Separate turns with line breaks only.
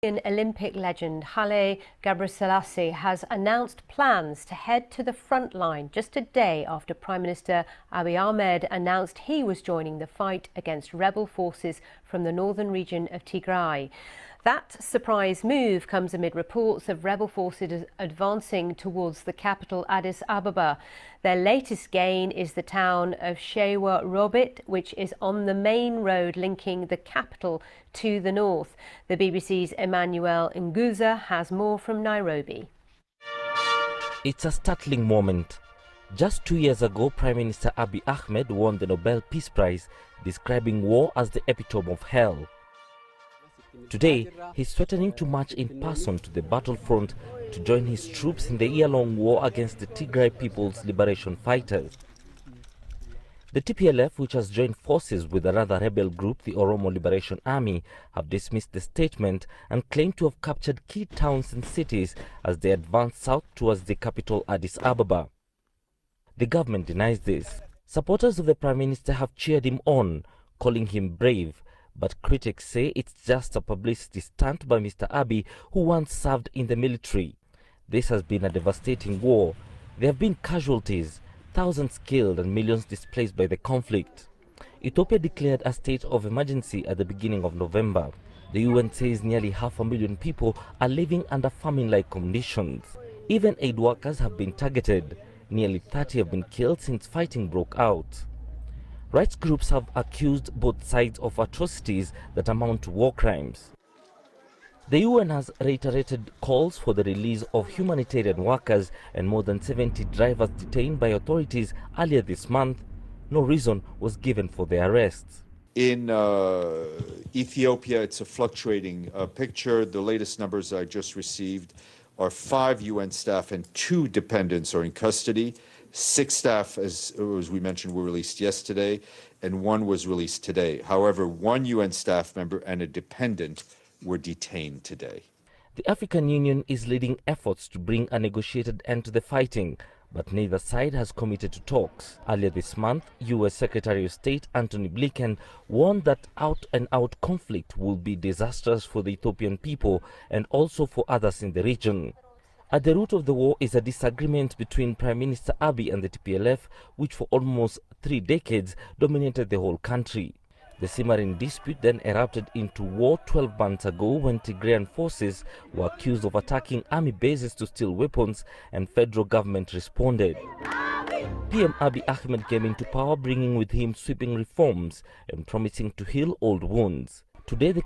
Olympic legend Haile has announced plans to head to the front line just a day after Prime Minister Abiy Ahmed announced he was joining the fight against rebel forces from the northern region of Tigray. That surprise move comes amid reports of rebel forces advancing towards the capital Addis Ababa. Their latest gain is the town of Shewa Robit, which is on the main road linking the capital to the north. The BBC's Emmanuel Nguza has more from Nairobi.
It's a startling moment. Just 2 years ago, Prime Minister Abiy Ahmed won the Nobel Peace Prize, describing war as the epitome of hell. Today, he's threatening to march in person to the battlefront to join his troops in the year-long war against the Tigray People's Liberation Fighters. The TPLF, which has joined forces with another rebel group, the Oromo Liberation Army, have dismissed the statement and claimed to have captured key towns and cities as they advance south towards the capital Addis Ababa. The government denies this. Supporters of the Prime Minister have cheered him on, calling him brave, but critics say it's just a publicity stunt by Mr. Abiy, who once served in the military. This has been a devastating war. There have been casualties, thousands killed and millions displaced by the conflict. Ethiopia declared a state of emergency at the beginning of November. The UN says nearly 500,000 people are living under famine-like conditions. Even aid workers have been targeted. Nearly 30 have been killed since fighting broke out. Rights groups have accused both sides of atrocities that amount to war crimes. The UN has reiterated calls for the release of humanitarian workers and more than 70 drivers detained by authorities earlier this month. No reason was given for their arrests.
In Ethiopia, it's a fluctuating picture. The latest numbers I just received are 5 UN staff and 2 dependents are in custody. 6 staff, as we mentioned, were released yesterday, and 1 was released today. However, 1 UN staff member and a dependent were detained today.
The African Union is leading efforts to bring a negotiated end to the fighting, but neither side has committed to talks. Earlier this month, U.S. Secretary of State Antony Blinken warned that out-and-out conflict will be disastrous for the Ethiopian people and also for others in the region. At the root of the war is a disagreement between Prime Minister Abiy and the TPLF, which for almost 3 decades dominated the whole country. The simmering dispute then erupted into war 12 months ago when Tigrayan forces were accused of attacking army bases to steal weapons, and federal government responded. PM Abiy Ahmed came into power, bringing with him sweeping reforms and promising to heal old wounds. Today, the